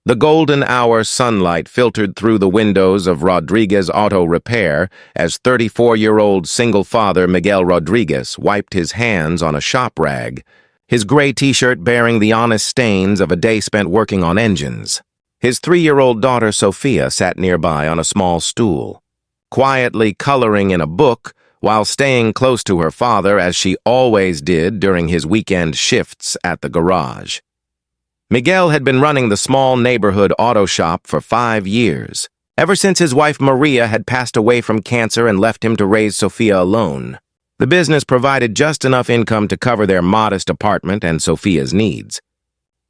The golden hour sunlight filtered through the windows of Rodriguez Auto Repair as 34-year-old single father Miguel Rodriguez wiped his hands on a shop rag, his gray t-shirt bearing the honest stains of a day spent working on engines. His 3-year-old daughter Sophia sat nearby on a small stool, quietly coloring in a book while staying close to her father as she always did during his weekend shifts at the garage. Miguel had been running the small neighborhood auto shop for 5 years, ever since his wife Maria had passed away from cancer and left him to raise Sophia alone. The business provided just enough income to cover their modest apartment and Sophia's needs.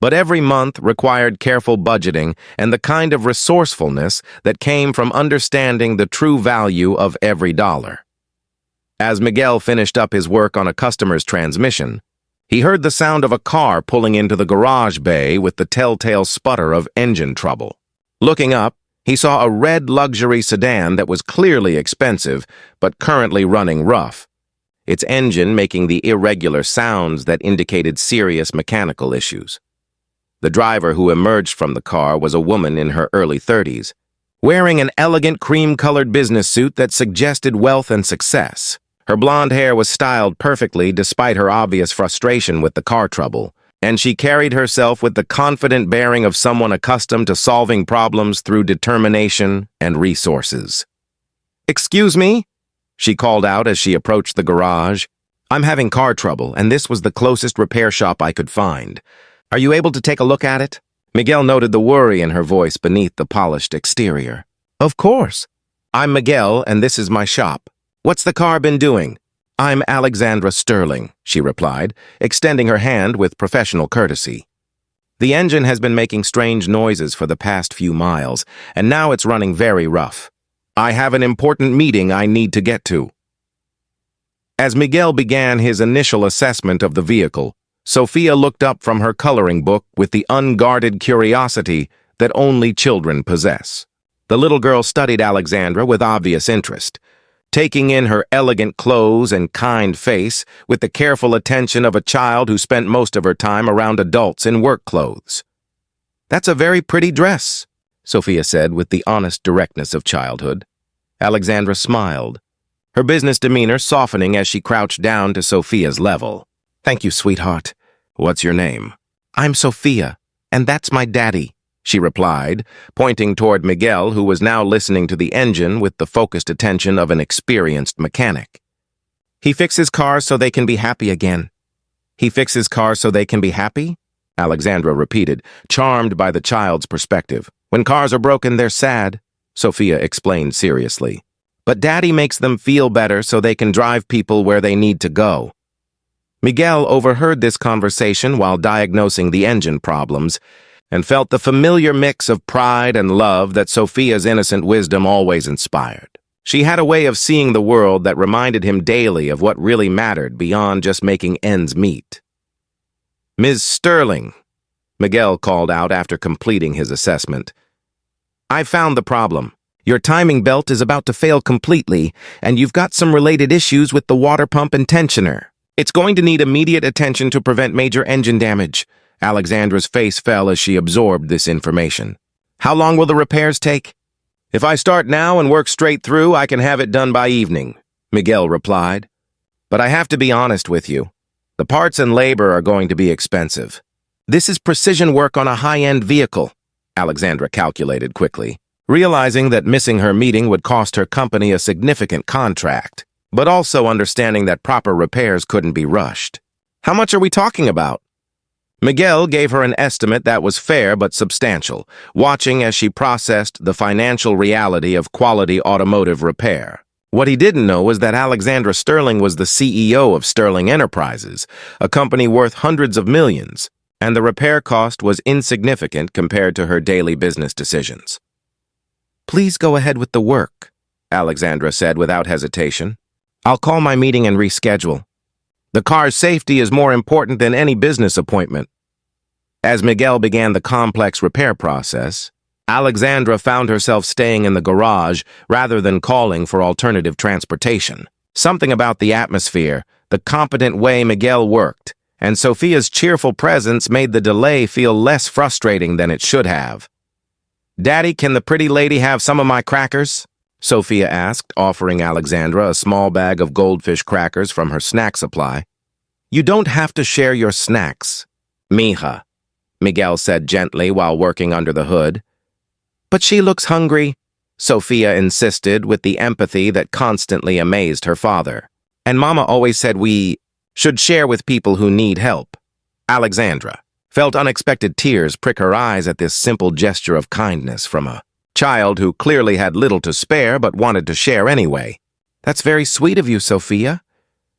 But every month required careful budgeting and the kind of resourcefulness that came from understanding the true value of every dollar. As Miguel finished up his work on a customer's transmission, he heard the sound of a car pulling into the garage bay with the telltale sputter of engine trouble. Looking up, he saw a red luxury sedan that was clearly expensive, but currently running rough, its engine making the irregular sounds that indicated serious mechanical issues. The driver who emerged from the car was a woman in her early 30s, wearing an elegant cream-colored business suit that suggested wealth and success. Her blonde hair was styled perfectly despite her obvious frustration with the car trouble, and she carried herself with the confident bearing of someone accustomed to solving problems through determination and resources. "Excuse me?" she called out as she approached the garage. "I'm having car trouble, and this was the closest repair shop I could find. Are you able to take a look at it?" Miguel noted the worry in her voice beneath the polished exterior. "Of course. I'm Miguel, and this is my shop. What's the car been doing?" "I'm Alexandra Sterling," she replied, extending her hand with professional courtesy. "The engine has been making strange noises for the past few miles, and now it's running very rough. I have an important meeting I need to get to." As Miguel began his initial assessment of the vehicle, Sophia looked up from her coloring book with the unguarded curiosity that only children possess. The little girl studied Alexandra with obvious interest, taking in her elegant clothes and kind face with the careful attention of a child who spent most of her time around adults in work clothes. "That's a very pretty dress," Sophia said with the honest directness of childhood. Alexandra smiled, her business demeanor softening as she crouched down to Sophia's level. "Thank you, sweetheart. What's your name?" "I'm Sophia, and that's my daddy," she replied, pointing toward Miguel, who was now listening to the engine with the focused attention of an experienced mechanic. "He fixes cars so they can be happy again." "He fixes cars so they can be happy?" Alexandra repeated, charmed by the child's perspective. "When cars are broken, they're sad," Sophia explained seriously. "But Daddy makes them feel better so they can drive people where they need to go." Miguel overheard this conversation while diagnosing the engine problems, and felt the familiar mix of pride and love that Sophia's innocent wisdom always inspired. She had a way of seeing the world that reminded him daily of what really mattered beyond just making ends meet. "Ms. Sterling," Miguel called out after completing his assessment. "I've found the problem. Your timing belt is about to fail completely, and you've got some related issues with the water pump and tensioner. It's going to need immediate attention to prevent major engine damage." Alexandra's face fell as she absorbed this information. "How long will the repairs take?" "If I start now and work straight through, I can have it done by evening," Miguel replied. "But I have to be honest with you. The parts and labor are going to be expensive." "This is precision work on a high-end vehicle," Alexandra calculated quickly, realizing that missing her meeting would cost her company a significant contract, but also understanding that proper repairs couldn't be rushed. "How much are we talking about?" Miguel gave her an estimate that was fair but substantial, watching as she processed the financial reality of quality automotive repair. What he didn't know was that Alexandra Sterling was the CEO of Sterling Enterprises, a company worth hundreds of millions, and the repair cost was insignificant compared to her daily business decisions. "Please go ahead with the work," Alexandra said without hesitation. "I'll call my meeting and reschedule. The car's safety is more important than any business appointment." As Miguel began the complex repair process, Alexandra found herself staying in the garage rather than calling for alternative transportation. Something about the atmosphere, the competent way Miguel worked, and Sophia's cheerful presence made the delay feel less frustrating than it should have. "Daddy, can the pretty lady have some of my crackers?" Sophia asked, offering Alexandra a small bag of goldfish crackers from her snack supply. "You don't have to share your snacks, mija," Miguel said gently while working under the hood. "But she looks hungry," Sophia insisted with the empathy that constantly amazed her father. "And Mama always said we should share with people who need help." Alexandra felt unexpected tears prick her eyes at this simple gesture of kindness from a child who clearly had little to spare but wanted to share anyway. "That's very sweet of you, Sophia.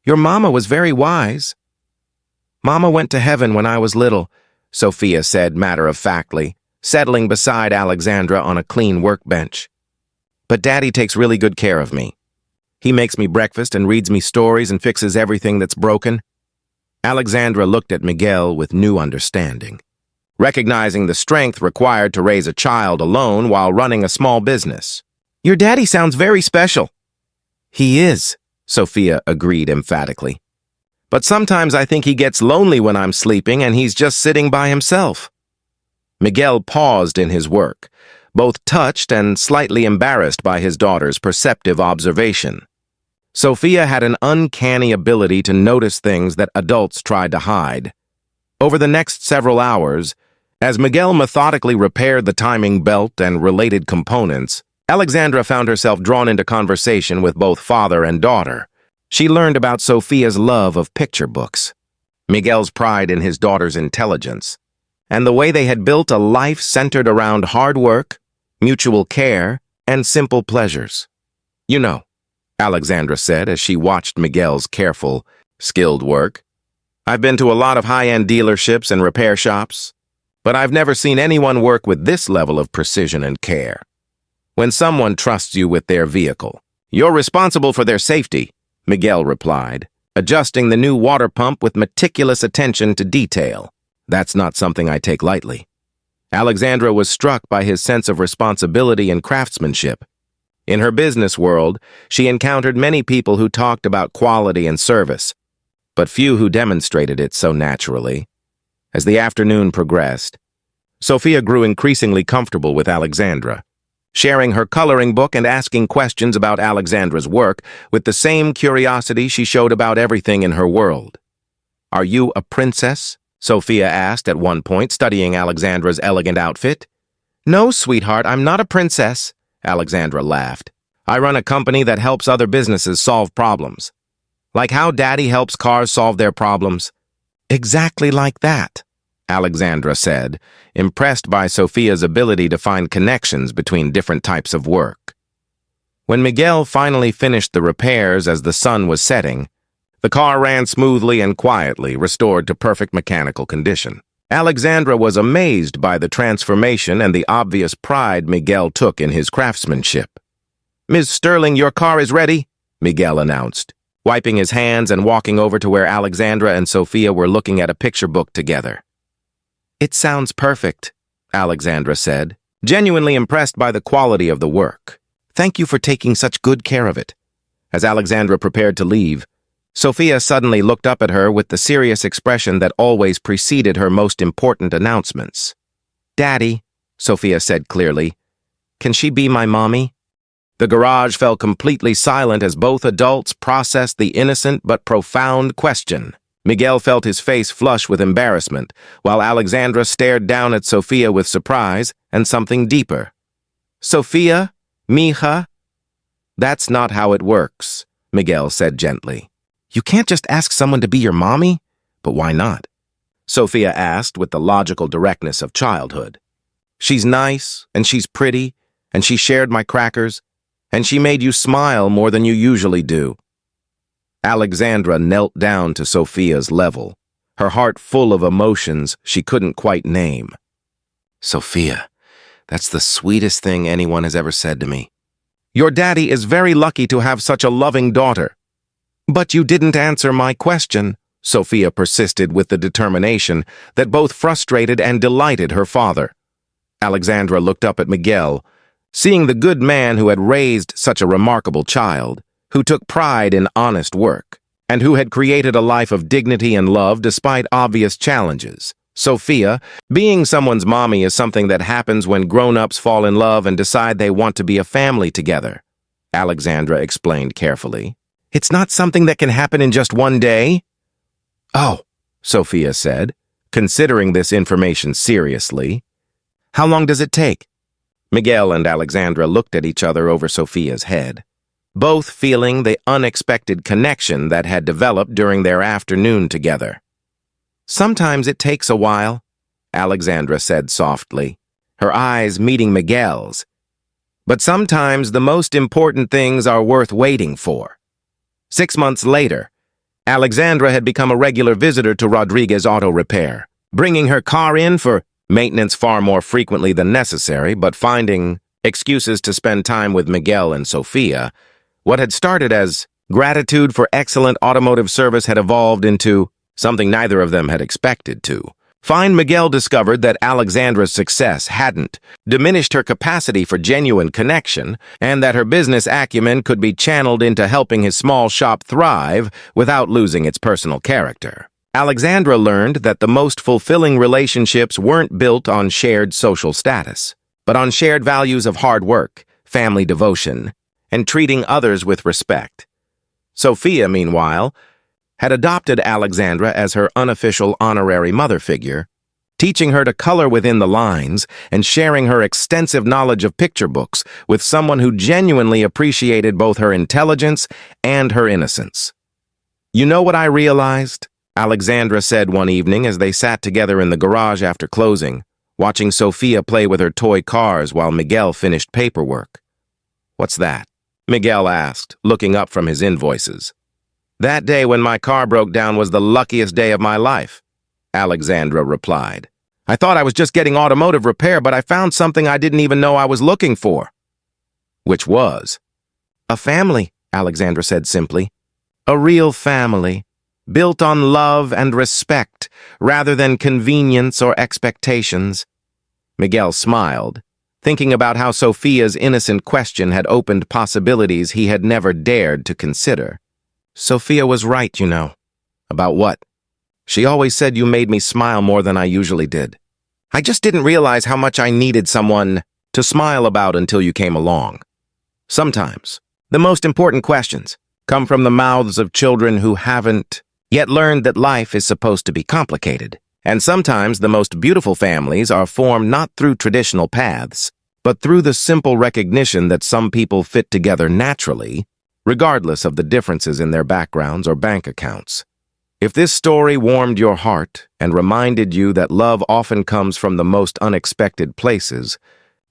Your mama was very wise." "Mama went to heaven when I was little," Sophia said matter-of-factly, settling beside Alexandra on a clean workbench. "But Daddy takes really good care of me. He makes me breakfast and reads me stories and fixes everything that's broken." Alexandra looked at Miguel with new understanding, recognizing the strength required to raise a child alone while running a small business. "Your daddy sounds very special." "He is," Sophia agreed emphatically. "But sometimes I think he gets lonely when I'm sleeping and he's just sitting by himself." Miguel paused in his work, both touched and slightly embarrassed by his daughter's perceptive observation. Sophia had an uncanny ability to notice things that adults tried to hide. Over the next several hours, as Miguel methodically repaired the timing belt and related components, Alexandra found herself drawn into conversation with both father and daughter. She learned about Sophia's love of picture books, Miguel's pride in his daughter's intelligence, and the way they had built a life centered around hard work, mutual care, and simple pleasures. "You know," Alexandra said as she watched Miguel's careful, skilled work, "I've been to a lot of high-end dealerships and repair shops, but I've never seen anyone work with this level of precision and care. When someone trusts you with their vehicle, you're responsible for their safety," Miguel replied, adjusting the new water pump with meticulous attention to detail. "That's not something I take lightly." Alexandra was struck by his sense of responsibility and craftsmanship. In her business world, she encountered many people who talked about quality and service, but few who demonstrated it so naturally. As the afternoon progressed, Sophia grew increasingly comfortable with Alexandra, sharing her coloring book and asking questions about Alexandra's work with the same curiosity she showed about everything in her world. "Are you a princess?" Sophia asked at one point, studying Alexandra's elegant outfit. "No, sweetheart, I'm not a princess," Alexandra laughed. "I run a company that helps other businesses solve problems. Like how Daddy helps cars solve their problems." "Exactly like that," Alexandra said, impressed by Sophia's ability to find connections between different types of work. When Miguel finally finished the repairs as the sun was setting, the car ran smoothly and quietly, restored to perfect mechanical condition. Alexandra was amazed by the transformation and the obvious pride Miguel took in his craftsmanship. "Ms. Sterling, your car is ready," Miguel announced, wiping his hands and walking over to where Alexandra and Sophia were looking at a picture book together. "It sounds perfect," Alexandra said, genuinely impressed by the quality of the work. "Thank you for taking such good care of it." As Alexandra prepared to leave, Sophia suddenly looked up at her with the serious expression that always preceded her most important announcements. "Daddy," Sophia said clearly, "can she be my mommy?" The garage fell completely silent as both adults processed the innocent but profound question. Miguel felt his face flush with embarrassment, while Alexandra stared down at Sophia with surprise and something deeper. "Sophia? Mija?" "That's not how it works," Miguel said gently. "You can't just ask someone to be your mommy?" "But why not?" Sophia asked with the logical directness of childhood. "She's nice, and she's pretty, and she shared my crackers, and she made you smile more than you usually do." Alexandra knelt down to Sophia's level, her heart full of emotions she couldn't quite name. "Sophia, that's the sweetest thing anyone has ever said to me." "Your daddy is very lucky to have such a loving daughter." "But you didn't answer my question," Sophia persisted with the determination that both frustrated and delighted her father. Alexandra looked up at Miguel, seeing the good man who had raised such a remarkable child, who took pride in honest work, and who had created a life of dignity and love despite obvious challenges. Sophia, being someone's mommy is something that happens when grown-ups fall in love and decide they want to be a family together, Alexandra explained carefully. It's not something that can happen in just one day. Oh, Sophia said, considering this information seriously. How long does it take? Miguel and Alexandra looked at each other over Sophia's head, both feeling the unexpected connection that had developed during their afternoon together. Sometimes it takes a while, Alexandra said softly, her eyes meeting Miguel's. But sometimes the most important things are worth waiting for. 6 months later, Alexandra had become a regular visitor to Rodriguez Auto Repair, bringing her car in for maintenance far more frequently than necessary, but finding excuses to spend time with Miguel and Sophia. What had started as gratitude for excellent automotive service had evolved into something neither of them had expected to. Miguel discovered that Alexandra's success hadn't diminished her capacity for genuine connection, and that her business acumen could be channeled into helping his small shop thrive without losing its personal character. Alexandra learned that the most fulfilling relationships weren't built on shared social status, but on shared values of hard work, family devotion, and treating others with respect. Sophia, meanwhile, had adopted Alexandra as her unofficial honorary mother figure, teaching her to color within the lines and sharing her extensive knowledge of picture books with someone who genuinely appreciated both her intelligence and her innocence. You know what I realized? Alexandra said one evening as they sat together in the garage after closing, watching Sophia play with her toy cars while Miguel finished paperwork. What's that? Miguel asked, looking up from his invoices. That day when my car broke down was the luckiest day of my life, Alexandra replied. I thought I was just getting automotive repair, but I found something I didn't even know I was looking for. Which was? A family, Alexandra said simply. A real family, built on love and respect rather than convenience or expectations. Miguel smiled, thinking about how Sophia's innocent question had opened possibilities he had never dared to consider. Sophia was right, you know. About what? She always said you made me smile more than I usually did. I just didn't realize how much I needed someone to smile about until you came along. Sometimes, the most important questions come from the mouths of children who haven't yet learned that life is supposed to be complicated. And sometimes the most beautiful families are formed not through traditional paths, but through the simple recognition that some people fit together naturally, regardless of the differences in their backgrounds or bank accounts. If this story warmed your heart and reminded you that love often comes from the most unexpected places,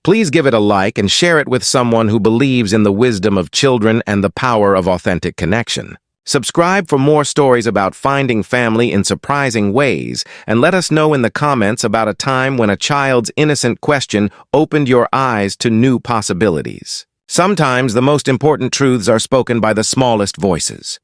please give it a like and share it with someone who believes in the wisdom of children and the power of authentic connection. Subscribe for more stories about finding family in surprising ways, and let us know in the comments about a time when a child's innocent question opened your eyes to new possibilities. Sometimes the most important truths are spoken by the smallest voices.